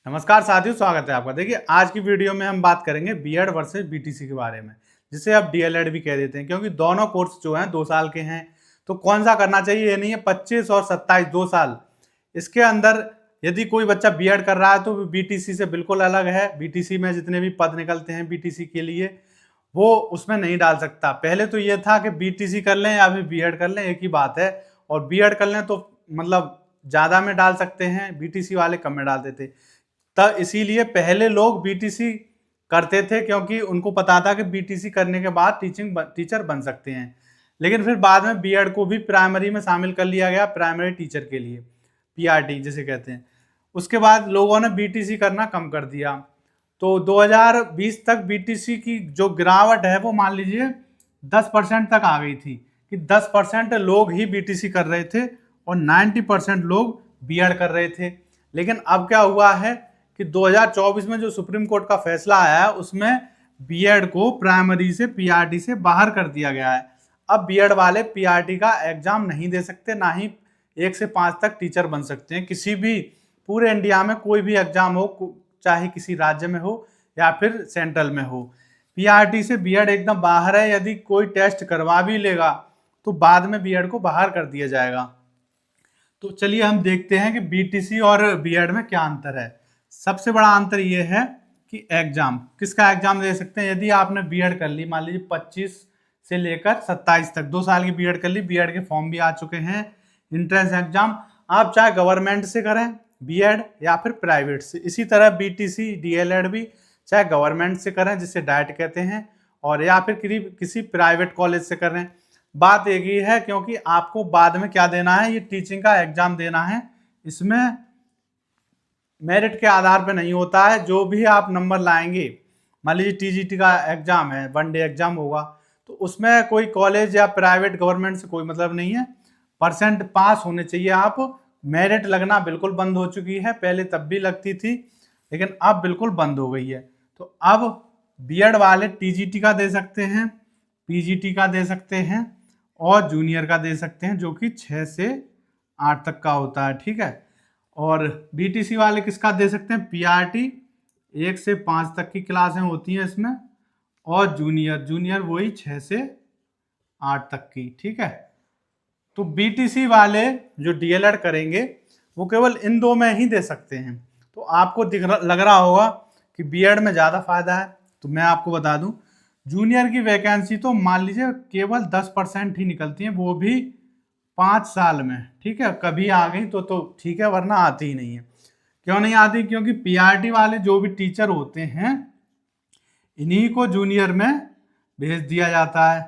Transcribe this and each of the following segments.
नमस्कार साथियों, स्वागत है आपका। देखिए, आज की वीडियो में हम बात करेंगे बीएड वर्सेस बीटीसी के बारे में, जिसे आप डीएलएड भी कह देते हैं, क्योंकि दोनों कोर्स जो हैं 2 साल के हैं। तो कौन सा करना चाहिए ये नहीं है। 25 और 27 2 साल, इसके अंदर यदि कोई बच्चा बीएड कर रहा है तो बीटीसी से बिल्कुल अलग है। बीटीसी में जितने भी पद निकलते हैं बीटीसी के लिए, वो उसमें नहीं डाल सकता। पहले तो ये था कि बीटीसी कर लें या फिर बीएड कर लें, एक ही बात है। और बीएड कर लें तो मतलब ज़्यादा में डाल सकते हैं, बीटीसी वाले कम में डालते थे। तब इसीलिए पहले लोग बीटीसी करते थे, क्योंकि उनको पता था कि बीटीसी करने के बाद टीचर बन सकते हैं। लेकिन फिर बाद में बीएड को भी प्राइमरी में शामिल कर लिया गया, प्राइमरी टीचर के लिए, पीआरटी जिसे कहते हैं। उसके बाद लोगों ने बीटीसी करना कम कर दिया। तो 2020 तक बीटीसी की जो गिरावट है वो मान लीजिए 10% तक आ गई थी, कि 10% लोग ही बीटीसी कर रहे थे और 90% लोग बीएड कर रहे थे। लेकिन अब क्या हुआ है कि 2024 में जो सुप्रीम कोर्ट का फैसला आया है, उसमें बीएड को प्राइमरी से पीआरटी से बाहर कर दिया गया है। अब बीएड वाले पीआरटी का एग्जाम नहीं दे सकते, ना ही 1 से 5 तक टीचर बन सकते हैं। किसी भी पूरे इंडिया में कोई भी एग्जाम हो, चाहे किसी राज्य में हो या फिर सेंट्रल में हो, पीआरटी से बीएड एकदम बाहर है। यदि कोई टेस्ट करवा भी लेगा तो बाद में बीएड को बाहर कर दिया जाएगा। तो चलिए हम देखते हैं कि बीटीसी और बीएड में क्या अंतर है। सबसे बड़ा अंतर ये है कि एग्जाम, किसका एग्जाम दे सकते हैं। यदि आपने बीएड कर ली, मान लीजिए 25 से लेकर 27 तक 2 साल की बीएड कर ली, बीएड के फॉर्म भी आ चुके हैं, एंट्रेंस एग्जाम, आप चाहे गवर्नमेंट से करें बीएड या फिर प्राइवेट से। इसी तरह बीटीसी डीएलएड भी चाहे गवर्नमेंट से करें, जिसे डाइट कहते हैं, और या फिर किसी प्राइवेट कॉलेज से करें, बात एक ही है। क्योंकि आपको बाद में क्या देना है, ये टीचिंग का एग्जाम देना है। इसमें मेरिट के आधार पर नहीं होता है। जो भी आप नंबर लाएंगे, मान लीजिए टीजीटी का एग्जाम है, 1 डे एग्जाम होगा, तो उसमें कोई कॉलेज या प्राइवेट गवर्नमेंट से कोई मतलब नहीं है। परसेंट पास होने चाहिए आप। मेरिट लगना बिल्कुल बंद हो चुकी है, पहले तब भी लगती थी, लेकिन अब बिल्कुल बंद हो गई है। तो अब बीएड वाले टीजीटी का दे सकते हैं, पीजीटी का दे सकते हैं और जूनियर का दे सकते हैं, जो कि 6 से 8 तक का होता है, ठीक है। और बीटीसी वाले किसका दे सकते हैं, पीआरटी 1 से 5 तक की क्लासें होती हैं इसमें, और जूनियर वही 6 से 8 तक की, ठीक है। तो बीटीसी वाले जो डीएलएड करेंगे वो केवल इन दो में ही दे सकते हैं। तो आपको लग रहा होगा कि बीएड में ज़्यादा फायदा है, तो मैं आपको बता दूं, जूनियर की वैकेंसी तो मान लीजिए केवल 10% ही निकलती है, वो भी 5 साल में, ठीक है। कभी आ गई तो ठीक है, वरना आती ही नहीं है। क्यों नहीं आती, क्योंकि पीआरटी वाले जो भी टीचर होते हैं, इन्हीं को जूनियर में भेज दिया जाता है,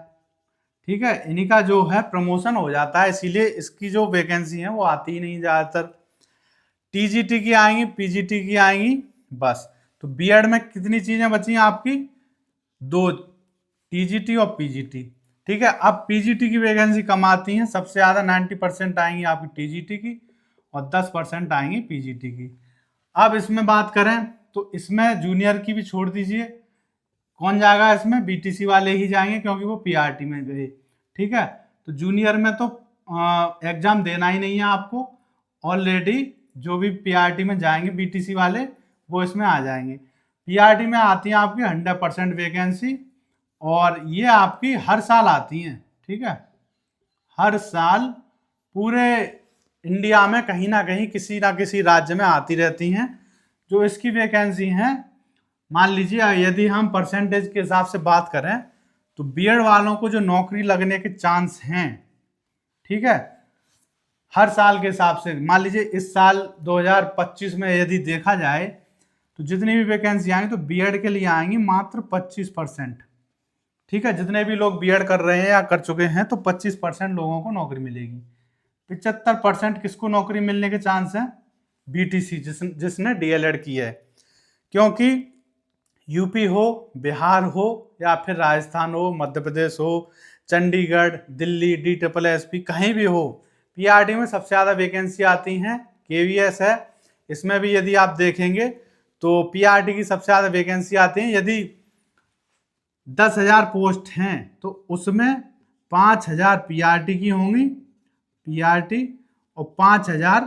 ठीक है। इन्हीं का जो है प्रमोशन हो जाता है, इसीलिए इसकी जो वैकेंसी है वो आती ही नहीं ज़्यादातर। टीजीटी की आएंगी, पीजीटी की आएंगी, बस। तो बीएड में कितनी चीज़ें बची हैं आपकी, 2, टीजीटी और पीजीटी, ठीक है। अब पीजीटी की वैकेंसी कम आती हैं, सबसे ज़्यादा 90% आएंगी आपकी टीजीटी की और 10% आएंगी पीजीटी की। अब इसमें बात करें तो इसमें जूनियर की भी छोड़ दीजिए, कौन जाएगा इसमें, बीटीसी वाले ही जाएंगे, क्योंकि वो पीआरटी में गए, ठीक है। तो जूनियर में तो एग्जाम देना ही नहीं है आपको, ऑलरेडी जो भी पीआरटी में जाएंगे बीटीसी वाले वो इसमें आ जाएंगे। पीआरटी में आती है आपकी 100% वैकेंसी, और ये आपकी हर साल आती हैं, ठीक है। हर साल पूरे इंडिया में कहीं ना कहीं किसी ना किसी राज्य में आती रहती हैं। जो इसकी वैकेंसी हैं, मान लीजिए यदि हम परसेंटेज के हिसाब से बात करें तो बीएड वालों को जो नौकरी लगने के चांस हैं, ठीक है, हर साल के हिसाब से, मान लीजिए इस साल 2025 में यदि देखा जाए तो जितनी भी वैकेंसी आएंगी तो बीएड के लिए आएंगी मात्र 25%, ठीक है। जितने भी लोग बीएड कर रहे हैं या कर चुके हैं तो 25% लोगों को नौकरी मिलेगी। 75% किसको नौकरी मिलने के चांस है, बीटीसी जिसने डीएलएड की है। क्योंकि यूपी हो, बिहार हो या फिर राजस्थान हो, मध्य प्रदेश हो, चंडीगढ़, दिल्ली, DSSP कहीं भी हो, पीआरटी में सबसे ज़्यादा वैकेंसी आती हैं। केवीएस है, इसमें भी यदि आप देखेंगे तो पीआरटी की सबसे ज़्यादा वैकेंसी आती है। यदि 10,000 पोस्ट हैं तो उसमें 5,000 पीआरटी की होंगी, पीआरटी, और 5,000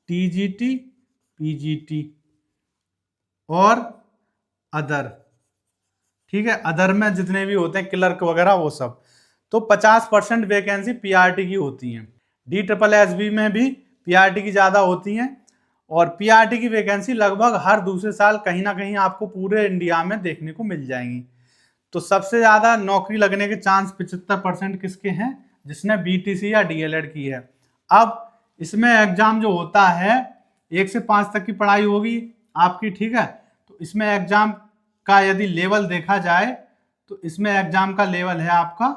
टीजीटी, पीजीटी, और अदर, ठीक है, अदर में जितने भी होते हैं क्लर्क वगैरह वो सब, तो 50% वैकेंसी पीआरटी की होती हैं। DSSB में भी पीआरटी की ज़्यादा होती हैं, और पीआरटी की वैकेंसी लगभग हर दूसरे साल कहीं ना कहीं आपको पूरे इंडिया में देखने को मिल जाएंगी। तो सबसे ज़्यादा नौकरी लगने के चांस 75% किसके हैं? जिसने बीटीसी या डीएलएड की है। अब इसमें एग्जाम जो होता है 1 से 5 तक की पढ़ाई होगी आपकी, ठीक है। तो इसमें एग्जाम का यदि लेवल देखा जाए तो इसमें एग्जाम का लेवल है आपका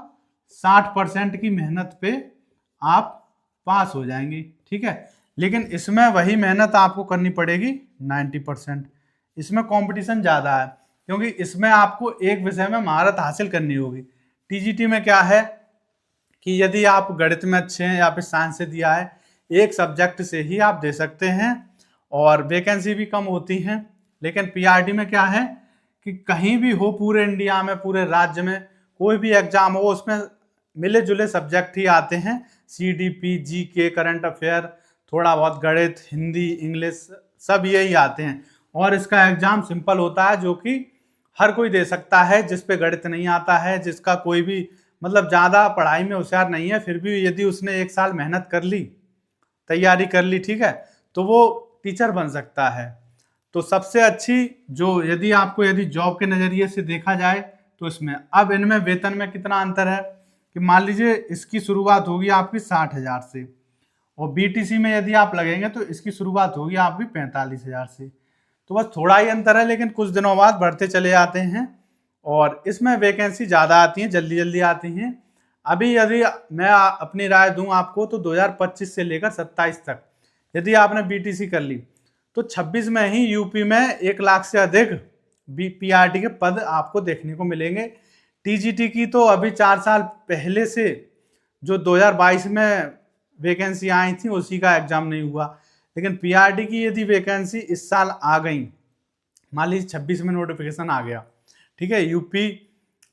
60% की मेहनत पे आप पास हो जाएंगे, ठीक है। लेकिन इसमें वही मेहनत आपको करनी पड़ेगी 90%। इसमें कंपटीशन ज़्यादा है क्योंकि इसमें आपको एक विषय में महारत हासिल करनी होगी। टीजीटी में क्या है कि यदि आप गणित में अच्छे हैं या फिर साइंस से दिया है, एक सब्जेक्ट से ही आप दे सकते हैं और वैकेंसी भी कम होती हैं। लेकिन पीआरटी में क्या है कि कहीं भी हो पूरे इंडिया में, पूरे राज्य में कोई भी एग्जाम हो, उसमें मिले जुले सब्जेक्ट ही आते हैं। सीडीपी, जीके, करंट अफेयर, थोड़ा बहुत गणित, हिंदी, इंग्लिश, सब यही आते हैं। और इसका एग्जाम सिंपल होता है जो कि हर कोई दे सकता है, जिस पे गणित नहीं आता है, जिसका कोई भी मतलब ज़्यादा पढ़ाई में होशियार नहीं है, फिर भी यदि उसने 1 साल मेहनत कर ली, तैयारी कर ली, ठीक है, तो वो टीचर बन सकता है। तो सबसे अच्छी जो यदि जॉब के नज़रिए से देखा जाए तो इसमें अब इनमें वेतन में कितना अंतर है कि मान लीजिए इसकी शुरुआत होगी आपकी 60,000 से, और बीटीसी में यदि आप लगेंगे तो इसकी शुरुआत होगी आपकी 45,000 से। तो बस थोड़ा ही अंतर है, लेकिन कुछ दिनों बाद बढ़ते चले जाते हैं और इसमें वैकेंसी ज़्यादा आती हैं, जल्दी जल्दी आती हैं। अभी यदि मैं अपनी राय दूं आपको तो 2025 से लेकर 27 तक यदि आपने बीटीसी कर ली तो 26 में ही यूपी में 1 लाख से अधिक पीआरटी के पद आपको देखने को मिलेंगे। टीजीटी की तो अभी 4 साल पहले से जो 2022 में वैकेंसी आई थी उसी का एग्जाम नहीं हुआ। लेकिन पीआरटी की यदि वैकेंसी इस साल आ गई, मान लीजिए 26 में नोटिफिकेशन आ गया, ठीक है, यूपी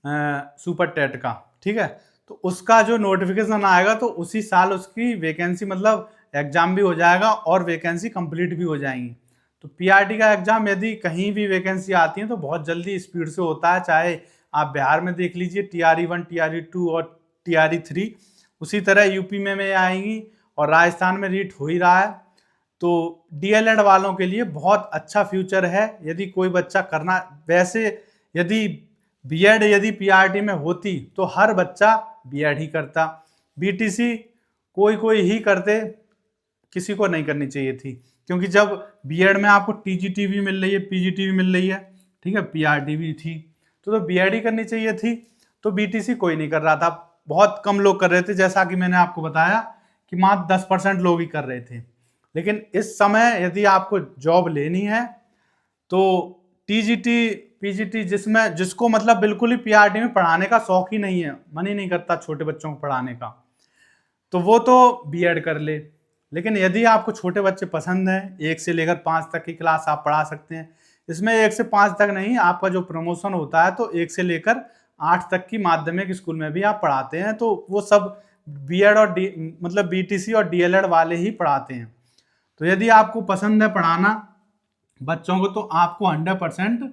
सुपर टेट का, ठीक है, तो उसका जो नोटिफिकेशन आएगा तो उसी साल उसकी वैकेंसी मतलब एग्जाम भी हो जाएगा और वैकेंसी कंप्लीट भी हो जाएंगी। तो पीआरटी का एग्जाम यदि कहीं भी वैकेंसी आती है तो बहुत जल्दी स्पीड से होता है। चाहे आप बिहार में देख लीजिए TRE 1, TRE 2 और TRE 3, उसी तरह यूपी में आएंगी और राजस्थान में रीट हो ही रहा है। तो डीएलएड वालों के लिए बहुत अच्छा फ्यूचर है यदि कोई बच्चा करना। वैसे यदि बीएड यदि पीआरटी में होती तो हर बच्चा बीएड ही करता, बीटीसी कोई कोई ही करते, किसी को नहीं करनी चाहिए थी। क्योंकि जब बीएड में आपको टीजीटी भी मिल रही है, पीजीटी भी मिल रही है, ठीक है, पीआरटी भी थी, तो बीएड ही करनी चाहिए थी। तो बीटीसी कोई नहीं कर रहा था, बहुत कम लोग कर रहे थे, जैसा कि मैंने आपको बताया कि मात्र 10% लोग ही कर रहे थे। लेकिन इस समय यदि आपको जॉब लेनी है तो टीजीटी पीजीटी जिसको मतलब बिल्कुल ही पीआरटी में पढ़ाने का शौक ही नहीं है, मन ही नहीं करता छोटे बच्चों को पढ़ाने का, तो वो तो बीएड कर ले। लेकिन यदि आपको छोटे बच्चे पसंद हैं, 1 से लेकर 5 तक की क्लास आप पढ़ा सकते हैं। इसमें 1 से 5 तक नहीं, आपका जो प्रमोशन होता है तो 1 से लेकर 8 तक की माध्यमिक स्कूल में भी आप पढ़ाते हैं। तो वो सब बीएड और मतलब बीटीसी और डीएलएड वाले ही पढ़ाते हैं। तो यदि आपको पसंद है पढ़ाना बच्चों को तो आपको 100%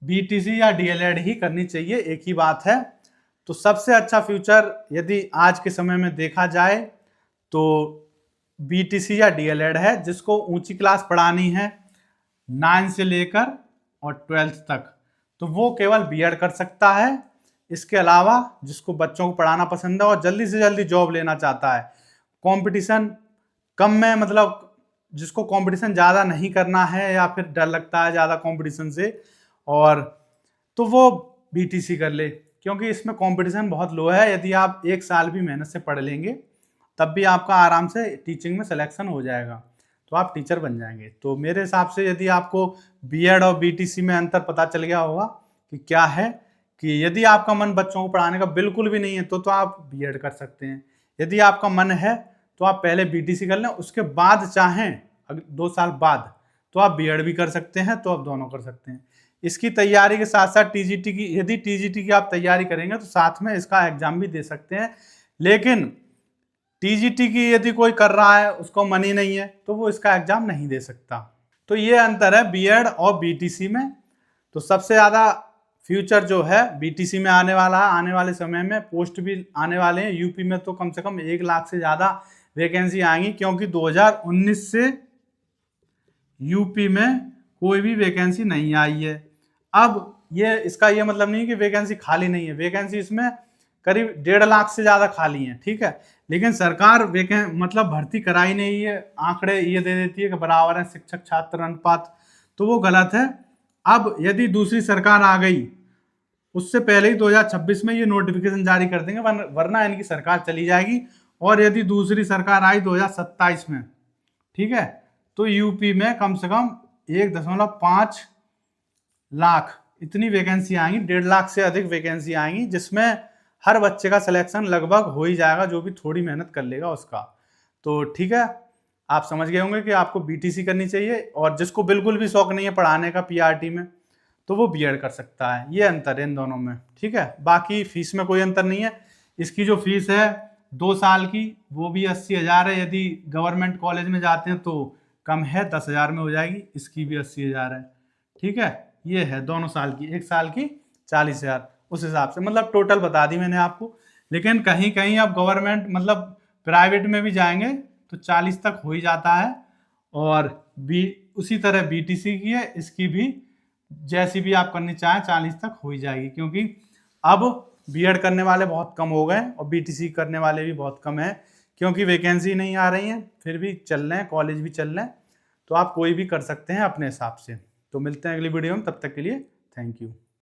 बीटीसी या डीएलएड ही करनी चाहिए, एक ही बात है। तो सबसे अच्छा फ्यूचर यदि आज के समय में देखा जाए तो बीटीसी या डीएलएड है। जिसको ऊंची क्लास पढ़ानी है 9 से लेकर और 12th तक तो वो केवल बीएड कर सकता है। इसके अलावा जिसको बच्चों को पढ़ाना पसंद है और जल्दी से जल्दी जॉब लेना चाहता है, कंपटीशन कम में मतलब जिसको कंपटीशन ज़्यादा नहीं करना है या फिर डर लगता है ज़्यादा कंपटीशन से, और तो वो बीटीसी कर ले, क्योंकि इसमें कंपटीशन बहुत लो है। यदि आप 1 साल भी मेहनत से पढ़ लेंगे तब भी आपका आराम से टीचिंग में सिलेक्शन हो जाएगा, तो आप टीचर बन जाएंगे। तो मेरे हिसाब से यदि आपको बीएड और बीटीसी में अंतर पता चल गया होगा कि क्या है, कि यदि आपका मन बच्चों को पढ़ाने का बिल्कुल भी नहीं है तो आप बीएड कर सकते हैं। यदि आपका मन है तो आप पहले बीटीसी कर लें, उसके बाद चाहें 2 साल बाद तो आप बीएड भी कर सकते हैं, तो आप दोनों कर सकते हैं। इसकी तैयारी के साथ साथ टीजीटी की यदि टीजीटी की आप तैयारी करेंगे तो साथ में इसका एग्जाम भी दे सकते हैं। लेकिन टीजीटी की यदि कोई कर रहा है उसको मन ही नहीं है तो वो इसका एग्जाम नहीं दे सकता। तो ये अंतर है बीएड और बीटीसी में। तो सबसे ज़्यादा फ्यूचर जो है बीटीसी में आने वाला है, आने वाले समय में पोस्ट भी आने वाले हैं। यूपी में तो कम से कम 1 लाख से ज़्यादा वैकेंसी आएंगी, क्योंकि 2019 से यूपी में कोई भी वैकेंसी नहीं आई है। अब ये इसका ये मतलब नहीं है कि वैकेंसी खाली नहीं है, वैकेंसी इसमें करीब 1.5 लाख से ज़्यादा खाली है, ठीक है। लेकिन सरकार मतलब भर्ती कराई नहीं है, आंकड़े ये दे देती है कि बराबर है शिक्षक छात्र अनुपात, तो वो गलत है। अब यदि दूसरी सरकार आ गई, उससे पहले ही 2026 में ये नोटिफिकेशन जारी कर देंगे, वरना इनकी सरकार चली जाएगी। और यदि दूसरी सरकार आई 2027 में, ठीक है, तो यूपी में कम से कम 1.5 लाख इतनी वैकेंसी आएंगी, 1.5 लाख से अधिक वैकेंसी आएंगी, जिसमें हर बच्चे का सिलेक्शन लगभग हो ही जाएगा, जो भी थोड़ी मेहनत कर लेगा उसका। तो ठीक है, आप समझ गए होंगे कि आपको बीटीसी करनी चाहिए, और जिसको बिल्कुल भी शौक नहीं है पढ़ाने का पीआरटी में, तो वो बीएड कर सकता है। ये अंतर है इन दोनों में, ठीक है। बाकी फीस में कोई अंतर नहीं है। इसकी जो फीस है 2 साल की, वो भी 80,000 है। यदि गवर्नमेंट कॉलेज में जाते हैं तो कम है, 10,000 में हो जाएगी, इसकी भी 80,000 है, ठीक है। ये है दोनों साल की, 1 साल की 40,000, उस हिसाब से मतलब टोटल बता दी मैंने आपको। लेकिन कहीं कहीं आप गवर्नमेंट मतलब प्राइवेट में भी जाएंगे तो 40 तक हो ही जाता है। और उसी तरह बीटीसी की है, इसकी भी जैसी भी आप करनी चाहें 40 तक हो ही जाएगी, क्योंकि अब बीएड करने वाले बहुत कम हो गए और बीटीसी करने वाले भी बहुत कम है, क्योंकि वैकेंसी नहीं आ रही है, फिर भी चल रहे हैं, कॉलेज भी चल रहे हैं। तो आप कोई भी कर सकते हैं अपने हिसाब से। तो मिलते हैं अगली वीडियो में, तब तक के लिए थैंक यू।